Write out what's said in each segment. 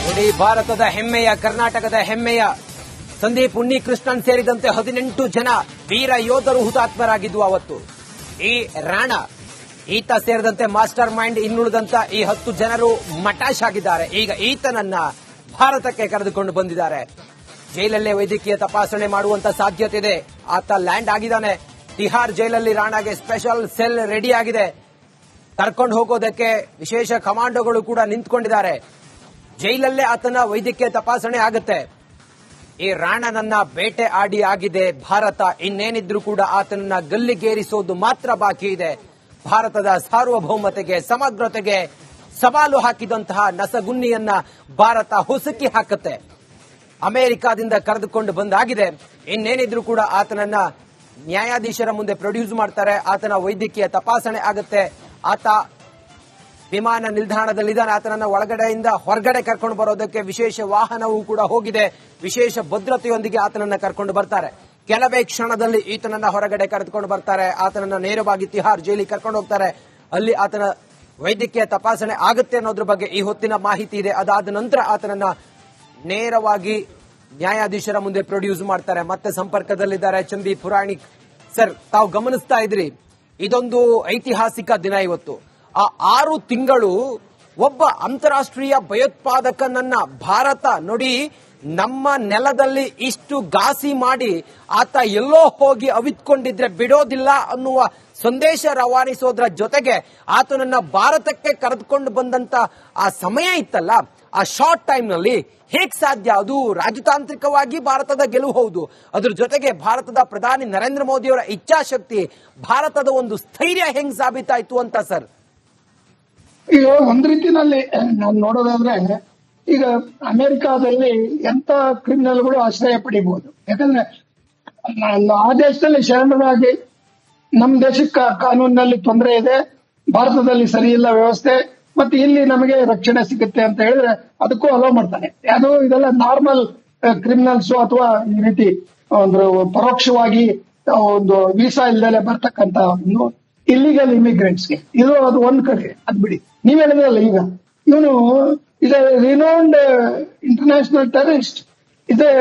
ಇಡೀ ಭಾರತದ ಹೆಮ್ಮೆಯ ಕರ್ನಾಟಕದ ಹೆಮ್ಮೆಯ ಸಂದೀಪ್ ಉನ್ನಿಕೃಷ್ಣನ್ ಸೇರಿದಂತೆ 18 ಜನ ವೀರ ಯೋಧರು ಹುತಾತ್ಮರಾಗಿದ್ವು ಅವತ್ತು. ಈ ರಾಣ ಈತ ಸೇರಿದಂತೆ ಮಾಸ್ಟರ್ ಮೈಂಡ್ ಇನ್ನುಳಿದಂತ ಈ 10 ಜನರು ಮಟಾಶ್ ಆಗಿದ್ದಾರೆ. ಈಗ ಈತನನ್ನ ಭಾರತಕ್ಕೆ ಕರೆದುಕೊಂಡು ಬಂದಿದ್ದಾರೆ. ಜೈಲಲ್ಲೇ ವೈದ್ಯಕೀಯ ತಪಾಸಣೆ ಮಾಡುವಂತ ಸಾಧ್ಯತೆ ಇದೆ. ಆತ ಲ್ಯಾಂಡ್ ಆಗಿದ್ದಾನೆ. ತಿಹಾರ್ ಜೈಲಲ್ಲಿ ರಾಣಾಗೆ ಸ್ಪೆಷಲ್ ಸೆಲ್ ರೆಡಿ ಆಗಿದೆ. ಕರ್ಕೊಂಡು ಹೋಗೋದಕ್ಕೆ ವಿಶೇಷ ಕಮಾಂಡೋಗಳು ಕೂಡ ನಿಂತ್ಕೊಂಡಿದ್ದಾರೆ. ಜೈಲಲ್ಲೇ ಆತನ ವೈದ್ಯಕೀಯ ತಪಾಸಣೆ ಆಗುತ್ತೆ. ಈ ರಾಣನನ್ನ ಬೇಟೆ ಆಡಿ ಆಗಿದೆ ಭಾರತ. ಇನ್ನೇನಿದ್ರೂ ಕೂಡ ಆತನನ್ನ ಗಲ್ಲಿಗೇರಿಸೋದು ಮಾತ್ರ ಬಾಕಿ ಇದೆ. ಭಾರತದ ಸಾರ್ವಭೌಮತೆಗೆ ಸಮಗ್ರತೆಗೆ ಸವಾಲು ಹಾಕಿದಂತಹ ನಸಗುನ್ನಿಯನ್ನ ಭಾರತ ಹುಸುಕಿ ಹಾಕುತ್ತೆ. ಅಮೆರಿಕಾದಿಂದ ಕರೆದುಕೊಂಡು ಬಂದಾಗಿದೆ. ಇನ್ನೇನಿದ್ರೂ ಕೂಡ ಆತನನ್ನ ನ್ಯಾಯಾಧೀಶರ ಮುಂದೆ ಪ್ರೊಡ್ಯೂಸ್ ಮಾಡ್ತಾರೆ. ಆತನ ವೈದ್ಯಕೀಯ ತಪಾಸಣೆ ಆಗುತ್ತೆ. ಆತ ವಿಮಾನ ನಿಲ್ದಾಣದಲ್ಲಿದ್ದಾನೆ. ಆತನನ್ನ ಒಳಗಡೆಯಿಂದ ಹೊರಗಡೆ ಕರ್ಕೊಂಡು ಬರೋದಕ್ಕೆ ವಿಶೇಷ ವಾಹನವೂ ಕೂಡ ಹೋಗಿದೆ. ವಿಶೇಷ ಭದ್ರತೆಯೊಂದಿಗೆ ಆತನನ್ನ ಕರ್ಕೊಂಡು ಬರ್ತಾರೆ. ಕೆಲವೇ ಕ್ಷಣದಲ್ಲಿ ಈತನನ್ನ ಹೊರಗಡೆ ಕರೆದುಕೊಂಡು ಬರ್ತಾರೆ. ಆತನನ್ನ ನೇರವಾಗಿ ತಿಹಾರ್ ಜೈಲಿಗೆ ಕರ್ಕೊಂಡು ಹೋಗ್ತಾರೆ. ಅಲ್ಲಿ ಆತನ ವೈದ್ಯಕೀಯ ತಪಾಸಣೆ ಆಗುತ್ತೆ ಅನ್ನೋದ್ರ ಬಗ್ಗೆ ಈ ಹೊತ್ತಿನ ಮಾಹಿತಿ ಇದೆ. ಅದಾದ ನಂತರ ಆತನನ್ನ ನೇರವಾಗಿ ನ್ಯಾಯಾಧೀಶರ ಮುಂದೆ ಪ್ರೊಡ್ಯೂಸ್ ಮಾಡ್ತಾರೆ. ಮತ್ತೆ ಸಂಪರ್ಕದಲ್ಲಿದ್ದಾರೆ ಚಂದಿ ಪುರಾಣಿಕ್ ಸರ್. ತಾವು ಗಮನಿಸ್ತಾ ಇದ್ರಿ, ಇದೊಂದು ಐತಿಹಾಸಿಕ ದಿನ ಇವತ್ತು. ಆ 6 ತಿಂಗಳು ಒಬ್ಬ ಅಂತಾರಾಷ್ಟ್ರೀಯ ಭಯೋತ್ಪಾದಕನನ್ನ ಭಾರತ ನೋಡಿ ನಮ್ಮ ನೆಲದಲ್ಲಿ ಇಷ್ಟು ಘಾಸಿ ಮಾಡಿ ಆತ ಎಲ್ಲೋ ಹೋಗಿ ಅವಿತ್ಕೊಂಡಿದ್ರೆ ಬಿಡೋದಿಲ್ಲ ಅನ್ನುವ ಸಂದೇಶ ರವಾನಿಸೋದ್ರ ಜೊತೆಗೆ ಆತನನ್ನ ಭಾರತಕ್ಕೆ ಕರೆದುಕೊಂಡು ಬಂದಂತ ಆ ಸಮಯ ಇತ್ತಲ್ಲ, ಆ ಶಾರ್ಟ್ ಟೈಮ್ ನಲ್ಲಿ ಹೇಗ್ ಸಾಧ್ಯ? ಅದು ರಾಜತಾಂತ್ರಿಕವಾಗಿ ಭಾರತದ ಗೆಲುವು ಹೌದು. ಅದ್ರ ಜೊತೆಗೆ ಭಾರತದ ಪ್ರಧಾನಿ ನರೇಂದ್ರ ಮೋದಿಯವರ ಇಚ್ಛಾಶಕ್ತಿ, ಭಾರತದ ಒಂದು ಸ್ಥೈರ್ಯ ಹೆಂಗ್ ಸಾಬೀತಾಯ್ತು ಅಂತ ಸರ್? ಈಗ ಒಂದ್ ರೀತಿನಲ್ಲಿ ನಾವು ನೋಡೋದಾದ್ರೆ, ಈಗ ಅಮೆರಿಕಾದಲ್ಲಿ ಎಂತ ಕ್ರಿಮಿನಲ್ಗಳು ಆಶ್ರಯ ಪಡಿಬಹುದು. ಯಾಕಂದ್ರೆ ಆ ದೇಶದಲ್ಲಿ ಶರಣರಾಗಿ ನಮ್ಮ ದೇಶಕ್ಕೆ ಕಾನೂನಿನಲ್ಲಿ ತೊಂದರೆ ಇದೆ, ಭಾರತದಲ್ಲಿ ಸರಿ ಇಲ್ಲ ವ್ಯವಸ್ಥೆ, ಮತ್ತೆ ಇಲ್ಲಿ ನಮಗೆ ರಕ್ಷಣೆ ಸಿಗುತ್ತೆ ಅಂತ ಹೇಳಿದ್ರೆ ಅದಕ್ಕೂ ಅಲೋ ಮಾಡ್ತಾನೆ. ಅದು ಇದೆಲ್ಲ ನಾರ್ಮಲ್ ಕ್ರಿಮಿನಲ್ಸ್ ಅಥವಾ ಈ ರೀತಿ ಒಂದು ಪರೋಕ್ಷವಾಗಿ ಒಂದು ವೀಸಾ ಇಲ್ದಲೆ ಬರ್ತಕ್ಕಂತ ಒಂದು ಇಲ್ಲಿಗಲ್ ಇಮಿಗ್ರೆಂಟ್ಸ್ಗೆ ಇದು ಅದು ಒಂದ್ ಕಡೆ. ಅದ್ ಬಿಡಿ, ನೀವ್ ಹೇಳಿದ್ರಲ್ಲ ಈಗ ಇವನು is a renowned international terrorist, is a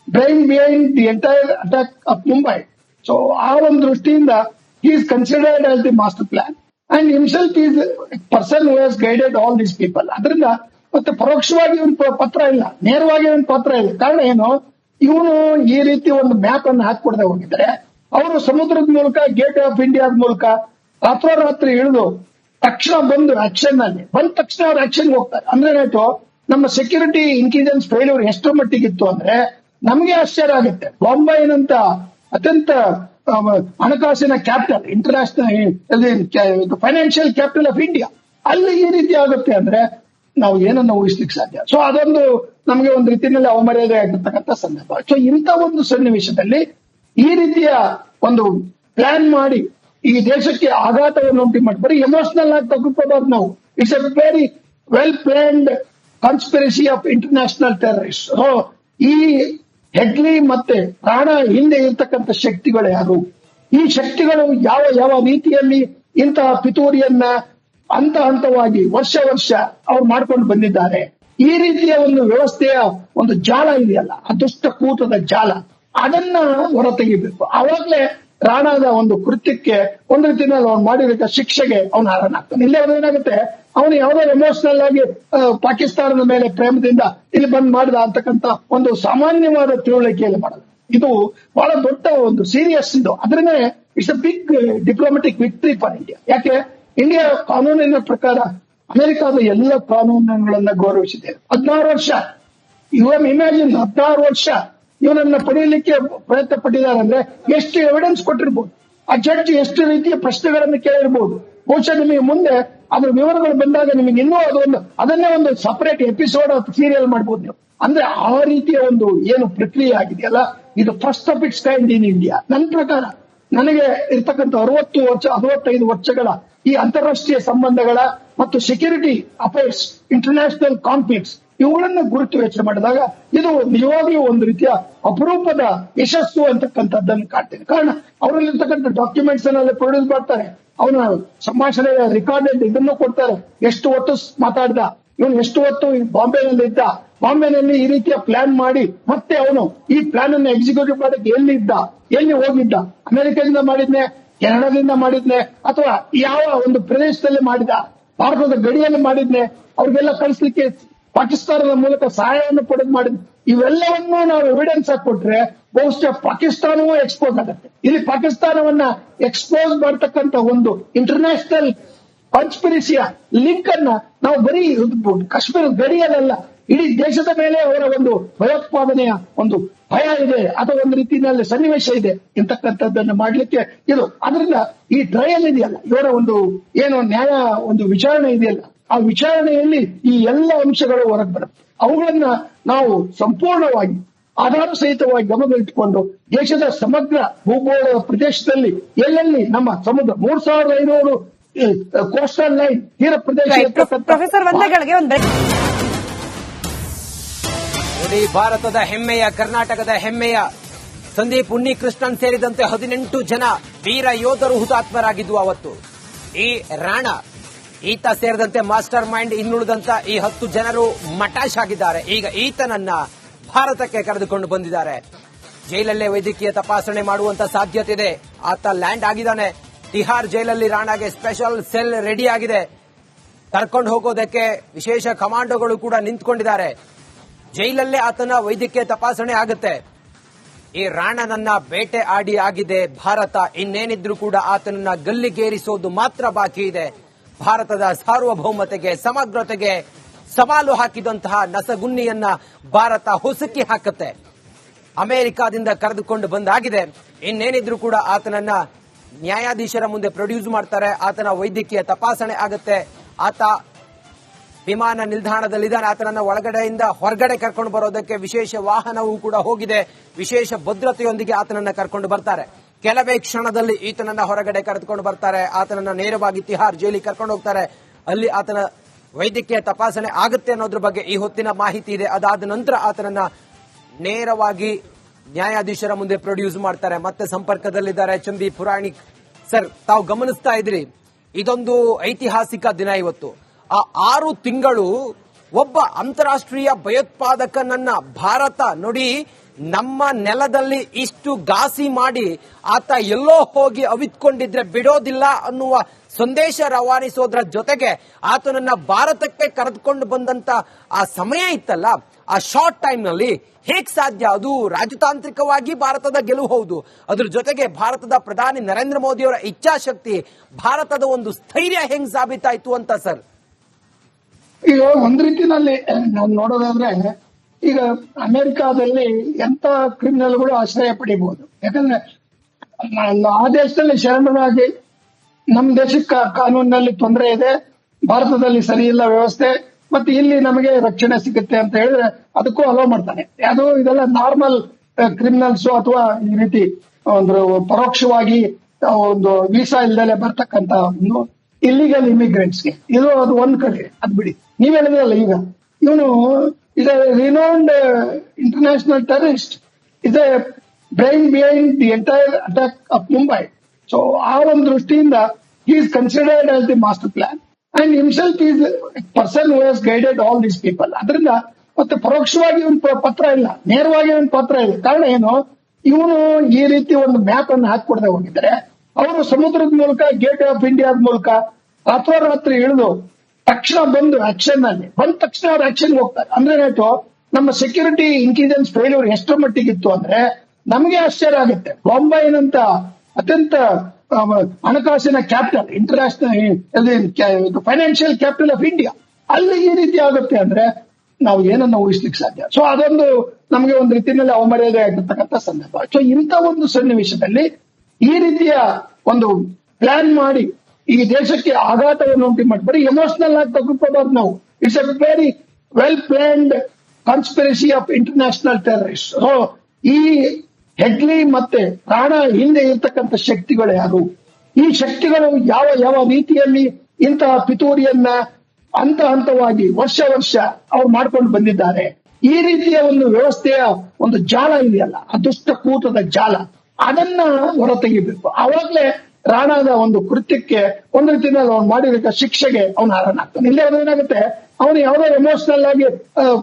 brain behind the entire attack of Mumbai. So, ಆ ಒಂದು ದೃಷ್ಟಿಯಿಂದ he is considered as the master plan and himself is a person who has guided all these people. ಅದರಿಂದ ಮತ್ತೆ ಪರೋಕ್ಷವಾಗಿ ಇವನ್ ಪತ್ರ ಇಲ್ಲ, ನೇರವಾಗಿ ಇವನ್ ಪತ್ರ ಇಲ್ಲ. ಕಾರಣ ಏನು? ಇವನು ಈ ರೀತಿ ಒಂದು ಮ್ಯಾಪ್ ಅನ್ನು ಹಾಕೊಡದೆ ಹೋಗಿದ್ದಾರೆ. ಅವರು ಸಮುದ್ರದ ಮೂಲಕ, ಗೇಟ್ ಆಫ್ ಇಂಡಿಯಾದ ಮೂಲಕ ರಾತ್ರೋರಾತ್ರಿ ಇಳಿದು ತಕ್ಷಣ ಬಂದು ಆಕ್ಷನ್ ನಲ್ಲಿ ಬಂದ ತಕ್ಷಣ ಅವ್ರು ಆಕ್ಷನ್ ಹೋಗ್ತಾರೆ. ಅಂದ್ರೆ ಏನಾಯ್ತು, ನಮ್ಮ ಸೆಕ್ಯೂರಿಟಿ ಇಂಟೆಲಿಜೆನ್ಸ್ ಫೇಲ್ಯೂರ್ ಎಷ್ಟರ ಮಟ್ಟಿಗಿತ್ತು ಅಂದ್ರೆ ನಮಗೆ ಆಶ್ಚರ್ಯ ಆಗುತ್ತೆ. ಬಾಂಬೈನಂತ ಅತ್ಯಂತ ಹಣಕಾಸಿನ capital, international financial capital of India, ಅಲ್ಲಿ ಈ ರೀತಿ ಆಗುತ್ತೆ ಅಂದ್ರೆ ನಾವು ಏನನ್ನ ಊಹಿಸ್ಲಿಕ್ಕೆ ಸಾಧ್ಯ? ಸೊ ಅದೊಂದು ನಮಗೆ ಒಂದು ರೀತಿಯಲ್ಲಿ ಅವಮರ್ಯಾದೆ ಆಗಿರ್ತಕ್ಕಂಥ ಸಂದರ್ಭ. ಸೊ ಇಂಥ ಒಂದು ಸನ್ನಿವೇಶದಲ್ಲಿ ಈ ರೀತಿಯ ಒಂದು ಪ್ಲಾನ್ ಮಾಡಿ ಈ ದೇಶಕ್ಕೆ ಆಘಾತವನ್ನು ಉಂಟು ಮಾಡಿ ಬರೀ ಎಮೋಷನಲ್ ಆಗಿ ತಗೊಳ್ಕೋಬಾರ್ದು ನಾವು. It's A very well planned conspiracy of international terrorist. So ಈ ಹೆಡ್ಲಿ ಮತ್ತೆ ಪ್ರಾಣ ಹಿಂದೆ ಇರ್ತಕ್ಕಂಥ ಶಕ್ತಿಗಳು ಯಾರು? ಈ ಶಕ್ತಿಗಳು ಯಾವ ಯಾವ ರೀತಿಯಲ್ಲಿ ಇಂತಹ ಪಿತೂರಿಯನ್ನ ಹಂತ ಹಂತವಾಗಿ ವರ್ಷ ವರ್ಷ ಅವ್ರು ಮಾಡ್ಕೊಂಡು ಬಂದಿದ್ದಾರೆ. ಈ ರೀತಿಯ ಒಂದು ವ್ಯವಸ್ಥೆಯ ಒಂದು ಜಾಲ ಇದೆಯಲ್ಲ, ಅದೃಷ್ಟ ಕೂಟದ ಜಾಲ, ಅದನ್ನ ಹೊರತೆಗಿಬೇಕು. ಆವಾಗಲೇ ರಾಣಾದ ಒಂದು ಕೃತ್ಯಕ್ಕೆ ಒಂದು ರೀತಿಯಲ್ಲಿ ಅವ್ನು ಮಾಡಿರೋ ಶಿಕ್ಷೆಗೆ ಅವನು ಹಾರನಾಗ್ತಾನೆ. ಇಲ್ಲೇ ಏನಾಗುತ್ತೆ, ಅವನು ಯಾವುದೋ ಎಮೋಷನಲ್ ಆಗಿ ಪಾಕಿಸ್ತಾನದ ಮೇಲೆ ಪ್ರೇಮದಿಂದ ಇಲ್ಲಿ ಬಂದ್ ಮಾಡಿದ ಅಂತಕ್ಕಂಥ ಒಂದು ಸಾಮಾನ್ಯವಾದ ತಿಳುವಳಿಕೆಯಲ್ಲಿ ಮಾಡೋದು. ಇದು ಬಹಳ ದೊಡ್ಡ ಒಂದು ಸೀರಿಯಸ್ ಇದು. ಅದರಿಂದ it's a big diplomatic victory for India. ಯಾಕೆ? ಇಂಡಿಯಾ ಕಾನೂನಿನ ಪ್ರಕಾರ ಅಮೆರಿಕಾದ ಎಲ್ಲ ಕಾನೂನುಗಳನ್ನ ಗೌರವಿಸಿದೆ. 16 ವರ್ಷ, ಇಮ್ಯಾಜಿನ್ 16 ವರ್ಷ ಇವನನ್ನ ಪಡೆಯಲಿಕ್ಕೆ ಪ್ರಯತ್ನ ಪಟ್ಟಿದ್ದಾರೆ ಅಂದ್ರೆ ಎಷ್ಟು ಎವಿಡೆನ್ಸ್ ಕೊಟ್ಟಿರ್ಬೋದು, ಆ ಜಡ್ಜ್ ಎಷ್ಟು ರೀತಿಯ ಪ್ರಶ್ನೆಗಳನ್ನು ಕೇಳಿರ್ಬೋದು. ಬಹುಶಃ ನಿಮಗೆ ಮುಂದೆ ಅದ್ರ ವಿವರಗಳು ಬಂದಾಗ ನಿಮಗೆ ಇನ್ನೂ ಅದನ್ನೇ ಒಂದು ಸಪರೇಟ್ ಎಪಿಸೋಡ್ ಸೀರಿಯಲ್ ಮಾಡ್ಬೋದು ನೀವು. ಅಂದ್ರೆ ಆ ರೀತಿಯ ಒಂದು ಏನು ಪ್ರಕ್ರಿಯೆ ಆಗಿದೆಯಲ್ಲ, ಇದು first of it's kind in India. ನನ್ನ ಪ್ರಕಾರ ನನಗೆ ಇರ್ತಕ್ಕಂಥ 65 ವರ್ಷಗಳ ಈ ಅಂತಾರಾಷ್ಟ್ರೀಯ ಸಂಬಂಧಗಳ ಮತ್ತು ಸೆಕ್ಯೂರಿಟಿ ಅಫೇರ್ಸ್, ಇಂಟರ್ನ್ಯಾಷನಲ್ ಕಾನ್ಫ್ಲಿಕ್ಟ್ಸ್, ಇವುಗಳನ್ನ ಗುರುತು ವೆಚ್ಚ ಮಾಡಿದಾಗ ಇದು ನಿಜವಾಗಿಯೂ ಒಂದು ರೀತಿಯ ಅಪರೂಪದ ಯಶಸ್ಸು ಅಂತಕ್ಕಂಥದ್ದನ್ನು ಕಾಡ್ತೇನೆ. ಕಾರಣ ಅವರಲ್ಲಿರ್ತಕ್ಕಂಥ ಡಾಕ್ಯುಮೆಂಟ್ಸ್ ಅನ್ನೆಲ್ಲ ಪ್ರೊಡ್ಯೂಸ್ ಮಾಡ್ತಾರೆ, ಅವನ ಸಂಭಾಷಣೆಯ ರೆಕಾರ್ಡೆಡ್ ಇದನ್ನು ಕೊಡ್ತಾರೆ, ಎಷ್ಟು ಹೊತ್ತು ಮಾತಾಡ್ದ, ಇವನು ಎಷ್ಟು ಹೊತ್ತು ಬಾಂಬೆನಲ್ಲಿ ಇದ್ದ, ಬಾಂಬೆನಲ್ಲಿ ಈ ರೀತಿಯ ಪ್ಲಾನ್ ಮಾಡಿ ಮತ್ತೆ ಅವನು ಈ ಪ್ಲಾನ್ ಅನ್ನು ಎಕ್ಸಿಕ್ಯೂಟಿವ್ ಮಾಡಕ್ಕೆ ಎಲ್ಲಿ ಹೋಗಿದ್ದ, ಅಮೆರಿಕದಿಂದ ಮಾಡಿದ್ನೆ, ಕೆನಡಾದಿಂದ ಮಾಡಿದ್ನೆ, ಅಥವಾ ಯಾವ ಒಂದು ಪ್ರದೇಶದಲ್ಲಿ ಮಾಡಿದ, ಭಾರತದ ಗಡಿಯಲ್ಲಿ ಮಾಡಿದ್ನೆ, ಅವ್ರಿಗೆಲ್ಲ ಕಳಿಸ್ಲಿಕ್ಕೆ ಪಾಕಿಸ್ತಾನದ ಮೂಲಕ ಸಹಾಯವನ್ನು ಕೊಡೋದು ಮಾಡಿದ್ನೆ. ಇವೆಲ್ಲವನ್ನೂ ನಾವು ಎವಿಡೆನ್ಸ್ ಆಗಿ ಕೊಟ್ರೆ ಬಹುಶಃ ಪಾಕಿಸ್ತಾನವೂ ಎಕ್ಸ್ಪೋಸ್ ಆಗುತ್ತೆ. ಇಲ್ಲಿ ಪಾಕಿಸ್ತಾನವನ್ನ ಎಕ್ಸ್ಪೋಸ್ ಮಾಡತಕ್ಕಂತ ಒಂದು ಇಂಟರ್ನ್ಯಾಷನಲ್ ಕಾನ್ಸ್ಪಿರಸಿಯ ಲಿಂಕ್ ಅನ್ನ ನಾವು ಬರೀ ಕಾಶ್ಮೀರದ ಗಡಿಯಲ್ಲ, ಇಡೀ ದೇಶದ ಮೇಲೆ ಅವರ ಒಂದು ಭಯೋತ್ಪಾದನೆಯ ಒಂದು ಭಯ ಇದೆ ಅಥವಾ ಒಂದು ರೀತಿಯಲ್ಲಿ ಸನ್ನಿವೇಶ ಇದೆ ಇಂತಕ್ಕಂಥದ್ದನ್ನು ಮಾಡ್ಲಿಕ್ಕೆ ಇದು. ಅದರಿಂದ ಈ ಟ್ರಯಲ್ ಇದೆಯಲ್ಲ, ಇವರ ಒಂದು ಏನು ನ್ಯಾಯ ಒಂದು ವಿಚಾರಣೆ ಇದೆಯಲ್ಲ, ಆ ವಿಚಾರಣೆಯಲ್ಲಿ ಈ ಎಲ್ಲ ಅಂಶಗಳು ಹೊರಗೆ ಬರುತ್ತೆ. ಅವುಗಳನ್ನ ನಾವು ಸಂಪೂರ್ಣವಾಗಿ ಆಧಾರ ಸಹಿತವಾಗಿ ಗಮನದಲ್ಲಿಟ್ಟುಕೊಂಡು ದೇಶದ ಸಮಗ್ರ ಭೂಗೋಳದ ಪ್ರದೇಶದಲ್ಲಿ ಎಲ್ಲೆಲ್ಲಿ ನಮ್ಮ ಸಮುದ್ರ 3500 ಕೋಸ್ಟಲ್ ಲೈನ್ ತೀರ ಪ್ರದೇಶ ಪ್ರೊಫೆಸರ್ ವಂದಗಳಿಗೆ ಒಂದು ನೋಡಿ, ಭಾರತದ ಹೆಮ್ಮೆಯ, ಕರ್ನಾಟಕದ ಹೆಮ್ಮೆಯ ಸಂದೀಪ್ ಉನ್ನಿಕೃಷ್ಣನ್ ಸೇರಿದಂತೆ 18 ಜನ ವೀರ ಯೋಧರು ಹುತಾತ್ಮರಾಗಿದ್ದು ಅವತ್ತು. ಈ ರಾಣಾ ಈತ ಸೇರಿದಂತೆ ಮಾಸ್ಟರ್ ಮೈಂಡ್ ಇನ್ನುಳಿದಂತ ಈ 10 ಜನರು ಮಟಾಶ್ ಆಗಿದ್ದಾರೆ. ಈಗ ಈತನನ್ನ ಭಾರತಕ್ಕೆ ಕರೆದುಕೊಂಡು ಬಂದಿದ್ದಾರೆ. ಜೈಲಲ್ಲೇ ವೈದ್ಯಕೀಯ ತಪಾಸಣೆ ಮಾಡುವಂತ ಸಾಧ್ಯತೆ ಇದೆ. ಆತ ಲ್ಯಾಂಡ್ ಆಗಿದ್ದಾನೆ ತಿಹಾರ್ ಜೈಲಲ್ಲಿ. ರಾಣಾಗೆ ಸ್ಪೆಷಲ್ ಸೆಲ್ ರೆಡಿ ಆಗಿದೆ. ಕರ್ಕೊಂಡು ಹೋಗೋದಕ್ಕೆ ವಿಶೇಷ ಕಮಾಂಡೋಗಳು ಕೂಡ ನಿಂತ್ಕೊಂಡಿದ್ದಾರೆ. ಜೈಲಲ್ಲೇ ಆತನ ವೈದ್ಯಕೀಯ ತಪಾಸಣೆ ಆಗುತ್ತೆ. ಈ ರಾಣನನ್ನ ಬೇಟೆ ಆಡಿ ಆಗಿದೆ ಭಾರತ. ಇನ್ನೇನಿದ್ರೂ ಕೂಡ ಆತನನ್ನ ಗಲ್ಲಿಗೇರಿಸೋದು ಮಾತ್ರ ಬಾಕಿ ಇದೆ. ಭಾರತದ ಸಾರ್ವಭೌಮತೆಗೆ, ಸಮಗ್ರತೆಗೆ ಸವಾಲು ಹಾಕಿದಂತಹ ನಸಗುನ್ನಿಯನ್ನ ಭಾರತ ಹುಸುಕಿ ಹಾಕುತ್ತೆ. ಅಮೆರಿಕಾದಿಂದ ಕರೆದುಕೊಂಡು ಬಂದಾಗಿದೆ. ಇನ್ನೇನಿದ್ರೂ ಕೂಡ ಆತನನ್ನ ನ್ಯಾಯಾಧೀಶರ ಮುಂದೆ ಪ್ರೊಡ್ಯೂಸ್ ಮಾಡ್ತಾರೆ. ಆತನ ವೈದ್ಯಕೀಯ ತಪಾಸಣೆ ಆಗುತ್ತೆ. ಆತ ವಿಮಾನ ನಿಲ್ದಾಣದಲ್ಲಿದ್ದಾನೆ. ಆತನನ್ನ ಒಳಗಡೆಯಿಂದ ಹೊರಗಡೆ ಕರ್ಕೊಂಡು ಬರೋದಕ್ಕೆ ವಿಶೇಷ ವಾಹನವೂ ಕೂಡ ಹೋಗಿದೆ. ವಿಶೇಷ ಭದ್ರತೆಯೊಂದಿಗೆ ಆತನನ್ನ ಕರ್ಕೊಂಡು ಬರ್ತಾರೆ. ಕೆಲವೇ ಕ್ಷಣದಲ್ಲಿ ಈತನನ್ನ ಹೊರಗಡೆ ಕರೆದುಕೊಂಡು ಬರ್ತಾರೆ. ಆತನನ್ನ ನೇರವಾಗಿ ತಿಹಾರ್ ಜೈಲಿಗೆ ಕರ್ಕೊಂಡು ಹೋಗ್ತಾರೆ. ಅಲ್ಲಿ ಆತನ ವೈದ್ಯಕೀಯ ತಪಾಸಣೆ ಆಗುತ್ತೆ ಅನ್ನೋದ್ರ ಬಗ್ಗೆ ಈ ಹೊತ್ತಿನ ಮಾಹಿತಿ ಇದೆ. ಅದಾದ ನಂತರ ಆತನನ್ನ ನೇರವಾಗಿ ನ್ಯಾಯಾಧೀಶರ ಮುಂದೆ ಪ್ರೊಡ್ಯೂಸ್ ಮಾಡ್ತಾರೆ. ಮತ್ತೆ ಸಂಪರ್ಕದಲ್ಲಿದ್ದಾರೆ ಚಂಬಿ ಪುರಾಣಿಕ್ ಸರ್. ತಾವು ಗಮನಿಸ್ತಾ ಇದ್ರಿ, ಇದೊಂದು ಐತಿಹಾಸಿಕ ದಿನ ಇವತ್ತು. ಆ 6 ತಿಂಗಳು ಒಬ್ಬ ಅಂತಾರಾಷ್ಟ್ರೀಯ ಭಯೋತ್ಪಾದಕನನ್ನ ಭಾರತ ನೋಡಿ ನಮ್ಮ ನೆಲದಲ್ಲಿ ಇಷ್ಟು ಘಾಸಿ ಮಾಡಿ ಆತ ಎಲ್ಲೋ ಹೋಗಿ ಅವಿತ್ಕೊಂಡಿದ್ರೆ ಬಿಡೋದಿಲ್ಲ ಅನ್ನುವ ಸಂದೇಶ ರವಾನಿಸೋದ್ರ ಜೊತೆಗೆ ಆತನನ್ನ ಭಾರತಕ್ಕೆ ಕರೆದುಕೊಂಡು ಬಂದಂತ ಆ ಸಮಯ ಇತ್ತಲ್ಲ, ಆ ಶಾರ್ಟ್ ಟೈಮ್ ನಲ್ಲಿ ಹೇಗ್ ಸಾಧ್ಯ? ಅದು ರಾಜತಾಂತ್ರಿಕವಾಗಿ ಭಾರತದ ಗೆಲುವು ಹೌದು, ಅದ್ರ ಜೊತೆಗೆ ಭಾರತದ ಪ್ರಧಾನಿ ನರೇಂದ್ರ ಮೋದಿ ಅವರ ಇಚ್ಛಾಶಕ್ತಿ, ಭಾರತದ ಒಂದು ಸ್ಥೈರ್ಯ ಹೆಂಗ್ ಸಾಬೀತಾಯ್ತು ಅಂತ ಸರ್? ಈಗ ಒಂದ್ ರೀತಿನಲ್ಲಿ ನಾವು ನೋಡೋದಾದ್ರೆ, ಈಗ ಅಮೆರಿಕಾದಲ್ಲಿ ಎಂತ ಕ್ರಿಮಿನಲ್ಗಳು ಆಶ್ರಯ ಪಡಿಬಹುದು. ಯಾಕಂದ್ರೆ ಆ ದೇಶದಲ್ಲಿ ಶರಣರಾಗಿ ನಮ್ಮ ದೇಶಕ್ಕೆ ಕಾನೂನಿನಲ್ಲಿ ತೊಂದರೆ ಇದೆ, ಭಾರತದಲ್ಲಿ ಸರಿ ಇಲ್ಲ ವ್ಯವಸ್ಥೆ, ಮತ್ತೆ ಇಲ್ಲಿ ನಮಗೆ ರಕ್ಷಣೆ ಸಿಗುತ್ತೆ ಅಂತ ಹೇಳಿದ್ರೆ ಅದಕ್ಕೂ ಅಲೋ ಮಾಡ್ತಾನೆ. ಅದು ಇದೆಲ್ಲ ನಾರ್ಮಲ್ ಕ್ರಿಮಿನಲ್ಸ್ ಅಥವಾ ಈ ರೀತಿ ಒಂದು ಪರೋಕ್ಷವಾಗಿ ಒಂದು ವೀಸಾ ಇಲ್ದಲೆ ಬರ್ತಕ್ಕಂತ ಇಲ್ಲಿಗಲ್ ಇಮಿಗ್ರೆಂಟ್ಸ್ಗೆ ಇದು ಅದು ಒಂದ್ ಕಡೆ. ಅದ್ ಬಿಡಿ, ನೀವ್ ಹೇಳಿದ್ರಲ್ಲ, ಈಗ ಇವನು is a renowned international terrorist, is a brain behind the entire attack of Mumbai. So, ಆ ಒಂದು ದೃಷ್ಟಿಯಿಂದ he is considered as the master plan and himself is a person who has guided all these people. ಅದರಿಂದ ಮತ್ತೆ ಪರೋಕ್ಷವಾಗಿ ಇವನ್ ಪತ್ರ ಇಲ್ಲ, ನೇರವಾಗಿ ಇವನ್ ಪತ್ರ ಇದೆ. ಕಾರಣ ಏನು? ಇವನು ಈ ರೀತಿ ಒಂದು ಮ್ಯಾಪ್ ಅನ್ನು ಹಾಕೊಡದೆ ಹೋಗಿದ್ದಾರೆ. ಅವರು ಸಮುದ್ರದ ಮೂಲಕ, ಗೇಟ್ ಆಫ್ ಇಂಡಿಯಾದ ಮೂಲಕ ರಾತ್ರೋರಾತ್ರಿ ಇಳಿದು ತಕ್ಷಣ ಬಂದು ಆಕ್ಷನ್ ಅಲ್ಲಿ ಬಂದ ತಕ್ಷಣ ಅವ್ರು ಆಕ್ಷನ್ ಹೋಗ್ತಾರೆ. ಅಂದ್ರೆ ಏನಾಯ್ತು, ನಮ್ಮ ಸೆಕ್ಯೂರಿಟಿ ಇಂಟೆಲಿಜೆನ್ಸ್ ಫೇಲ್ಯೂರ್ ಎಷ್ಟರ ಮಟ್ಟಿಗಿತ್ತು ಅಂದ್ರೆ ನಮಗೆ ಆಶ್ಚರ್ಯ ಆಗುತ್ತೆ. ಬಾಂಬೆನಂತ ಅತ್ಯಂತ ಹಣಕಾಸಿನ capital, international financial capital of India, ಅಲ್ಲಿ ಈ ರೀತಿ ಆಗುತ್ತೆ ಅಂದ್ರೆ ನಾವು ಏನನ್ನ ಊಹಿಸ್ಲಿಕ್ಕೆ ಸಾಧ್ಯ? ಸೊ ಅದೊಂದು ನಮಗೆ ಒಂದು ರೀತಿಯಲ್ಲಿ ಅವಮರ್ಯಾದೆ ಆಗಿರ್ತಕ್ಕಂಥ ಸಂದರ್ಭ. ಸೊ ಇಂಥ ಒಂದು ಸನ್ನಿವೇಶದಲ್ಲಿ ಈ ರೀತಿಯ ಒಂದು ಪ್ಲಾನ್ ಮಾಡಿ ಈ ದೇಶಕ್ಕೆ ಆಘಾತವನ್ನು ಉಂಟು ಮಾಡಿ ಬರೀ ಎಮೋಷನಲ್ ಆಗಿ ತಗೊಂಡ್ಬಾರ್ದು ನಾವು. It's A very well planned conspiracy of international terrorist. So ಈ ಹೆಡ್ಲಿ ಮತ್ತೆ ರಾಣಾ ಹಿಂದೆ ಇರ್ತಕ್ಕಂಥ ಶಕ್ತಿಗಳು ಯಾರು? ಈ ಶಕ್ತಿಗಳು ಯಾವ ಯಾವ ರೀತಿಯಲ್ಲಿ ಇಂತಹ ಪಿತೂರಿಯನ್ನ ಹಂತವಾಗಿ ವರ್ಷ ಅವ್ರು ಮಾಡ್ಕೊಂಡು ಬಂದಿದ್ದಾರೆ? ಈ ರೀತಿಯ ಒಂದು ವ್ಯವಸ್ಥೆಯ ಒಂದು ಜಾಲ ಇದೆಯಲ್ಲ, ಅದೃಷ್ಟ ಕೂಟದ ಜಾಲ, ಅದನ್ನ ಹೊರತೆಗಿಬೇಕು. ಆವಾಗಲೇ ರಾಣಾದ ಒಂದು ಕೃತ್ಯಕ್ಕೆ ಒಂದು ರೀತಿಯಲ್ಲಿ ಅವ್ನು ಮಾಡಿದ ಶಿಕ್ಷೆಗೆ ಅವನು ಹಾರನಾಗ್ತಾನೆ. ಇಲ್ಲೇ ಏನಾಗುತ್ತೆ, ಅವನು ಯಾವುದೋ ಎಮೋಷನಲ್ ಆಗಿ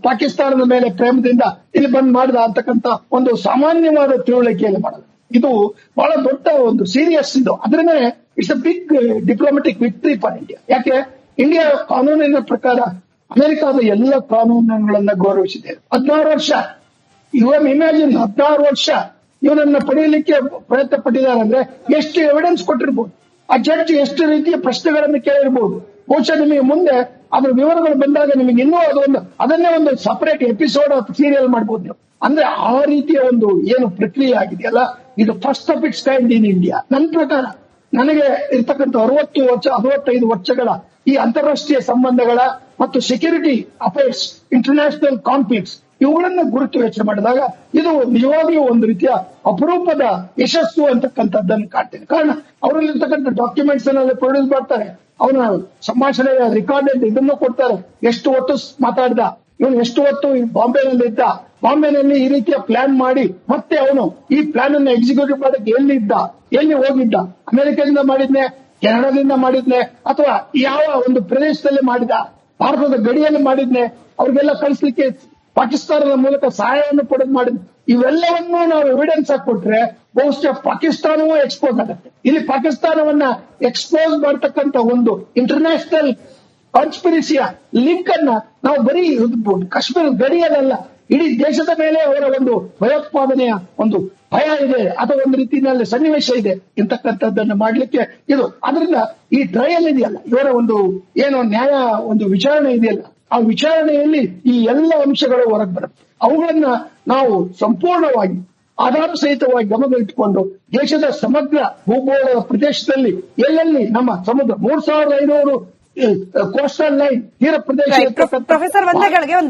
ಪಾಕಿಸ್ತಾನದ ಮೇಲೆ ಪ್ರೇಮದಿಂದ ಇಲ್ಲಿ ಬಂದ್ ಮಾಡಿದ ಅಂತಕ್ಕಂಥ ಒಂದು ಸಾಮಾನ್ಯವಾದ ತಿಳುವಳಿಕೆಯಲ್ಲಿ ಮಾಡೋದು. ಇದು ಬಹಳ ದೊಡ್ಡ ಒಂದು ಸೀರಿಯಸ್ ಇದು. ಅದ್ರೇ it's a big diplomatic victory for India. ಯಾಕೆ ಇಂಡಿಯಾ ಕಾನೂನಿನ ಪ್ರಕಾರ ಅಮೆರಿಕಾದ ಎಲ್ಲ ಕಾನೂನುಗಳನ್ನ ಗೌರವಿಸಿದೆ. 16 ವರ್ಷ ಇಮ್ಯಾಜಿನ್ 16 ವರ್ಷ ಇವನನ್ನ ಪಡೆಯಲಿಕ್ಕೆ ಪ್ರಯತ್ನ ಪಟ್ಟಿದ್ದಾರೆ ಅಂದ್ರೆ ಎಷ್ಟು ಎವಿಡೆನ್ಸ್ ಕೊಟ್ಟಿರ್ಬೋದು, ಆ ಜಡ್ಜ್ ಎಷ್ಟು ರೀತಿಯ ಪ್ರಶ್ನೆಗಳನ್ನು ಕೇಳಿರ್ಬೋದು. ಬಹುಶಃ ನಿಮಗೆ ಮುಂದೆ ಅದ್ರ ವಿವರಗಳು ಬಂದಾಗ ನಿಮಗೆ ಇನ್ನೂ ಅದನ್ನೇ ಒಂದು ಸಪರೇಟ್ ಎಪಿಸೋಡ್ ಸೀರಿಯಲ್ ಮಾಡ್ಬೋದು ನೀವು. ಅಂದ್ರೆ ಆ ರೀತಿಯ ಒಂದು ಏನು ಪ್ರಕ್ರಿಯೆ ಆಗಿದೆಯಲ್ಲ, ಇದು first of it's kind in India. ನನ್ನ ಪ್ರಕಾರ ನನಗೆ ಇರ್ತಕ್ಕಂಥ 65 ವರ್ಷಗಳ ಈ ಅಂತಾರಾಷ್ಟ್ರೀಯ ಸಂಬಂಧಗಳ ಮತ್ತು ಸೆಕ್ಯೂರಿಟಿ ಅಫೇರ್ಸ್, ಇಂಟರ್ನ್ಯಾಷನಲ್ ಕಾನ್ಫ್ಲಿಕ್ಟ್ಸ್ ಇವುಗಳನ್ನ ಗುರುತು ಯೋಚನೆ ಮಾಡಿದಾಗ ಇದು ನಿಜವಾಗ್ಲೂ ಒಂದು ರೀತಿಯ ಅಪರೂಪದ ಯಶಸ್ಸು ಅಂತಕ್ಕಂಥದ್ದನ್ನು ಕಾಣ್ತೇನೆ. ಕಾರಣ ಅವರಲ್ಲಿರ್ತಕ್ಕಂಥ ಡಾಕ್ಯುಮೆಂಟ್ಸ್ ಅನ್ನ ಪ್ರೊಡ್ಯೂಸ್ ಮಾಡ್ತಾರೆ, ಅವನ ಸಂಭಾಷಣೆಯ ರೆಕಾರ್ಡೆಡ್ ಇದನ್ನು ಕೊಡ್ತಾರೆ. ಎಷ್ಟು ಹೊತ್ತು ಮಾತಾಡಿದ ಇವನು, ಎಷ್ಟು ಹೊತ್ತು ಬಾಂಬೆನಲ್ಲಿ ಇದ್ದ, ಬಾಂಬೆನಲ್ಲಿ ಈ ರೀತಿಯ ಪ್ಲಾನ್ ಮಾಡಿ ಮತ್ತೆ ಅವನು ಈ ಪ್ಲಾನ್ ಅನ್ನು ಎಕ್ಸಿಕ್ಯೂಟಿವ್ ಮಾಡಕ್ಕೆ ಎಲ್ಲಿ ಹೋಗಿದ್ದ, ಅಮೆರಿಕದಿಂದ ಮಾಡಿದ್ನೆ, ಕೆನಡಾದಿಂದ ಮಾಡಿದ್ನೆ, ಅಥವಾ ಯಾವ ಒಂದು ಪ್ರದೇಶದಲ್ಲಿ ಮಾಡಿದ, ಭಾರತದ ಗಡಿಯಲ್ಲಿ ಮಾಡಿದ್ನೆ, ಅವ್ರಿಗೆಲ್ಲ ಕಳಿಸ್ಲಿಕ್ಕೆ ಪಾಕಿಸ್ತಾನದ ಮೂಲಕ ಸಹಾಯವನ್ನು ಪಡೆದು ಮಾಡಿದ್ನೆ. ಇವೆಲ್ಲವನ್ನೂ ನಾವು ಎವಿಡೆನ್ಸ್ ಹಾಕೊಟ್ರೆ ಬಹುಶಃ ಪಾಕಿಸ್ತಾನವೂ ಎಕ್ಸ್ಪೋಸ್ ಆಗುತ್ತೆ. ಇಲ್ಲಿ ಪಾಕಿಸ್ತಾನವನ್ನ ಎಕ್ಸ್ಪೋಸ್ ಮಾಡತಕ್ಕಂಥ ಒಂದು ಇಂಟರ್ನ್ಯಾಷನಲ್ ಕಾನ್ಸ್ಪಿರಸಿಯ ಲಿಂಕ್ ಅನ್ನ ನಾವು ಬರೀ ಕಾಶ್ಮೀರ ಗಡಿಯಲ್ಲ, ಇಡೀ ದೇಶದ ಮೇಲೆ ಅವರ ಒಂದು ಭಯೋತ್ಪಾದನೆಯ ಒಂದು ಭಯ ಇದೆ, ಅಥವಾ ಒಂದು ರೀತಿಯಲ್ಲಿ ಸನ್ನಿವೇಶ ಇದೆ ಇಂತಕ್ಕಂಥದ್ದನ್ನು ಮಾಡ್ಲಿಕ್ಕೆ ಇದು. ಅದರಿಂದ ಈ ಟ್ರಯಲ್ ಇದೆಯಲ್ಲ, ಇವರ ಒಂದು ಏನು ನ್ಯಾಯ ಒಂದು ವಿಚಾರಣೆ ಇದೆಯಲ್ಲ, ಆ ವಿಚಾರಣೆಯಲ್ಲಿ ಈ ಎಲ್ಲ ಅಂಶಗಳು ಹೊರಗೆ ಬರುತ್ತೆ. ಅವುಗಳನ್ನ ನಾವು ಸಂಪೂರ್ಣವಾಗಿ ಆಧಾರ ಸಹಿತವಾಗಿ ಗಮನ ಇಟ್ಟುಕೊಂಡು ದೇಶದ ಸಮಗ್ರ ಭೂಗೋಳದ ಪ್ರದೇಶದಲ್ಲಿ ಎಲ್ಲೆಲ್ಲಿ ನಮ್ಮ ಸಮುದ್ರ 3500 ಕೋಸ್ಟಲ್ ಲೈನ್ ತೀರ ಪ್ರದೇಶ ಪ್ರೊಫೆಸರ್ ಒಂದೇ ಗಳಿಗೆ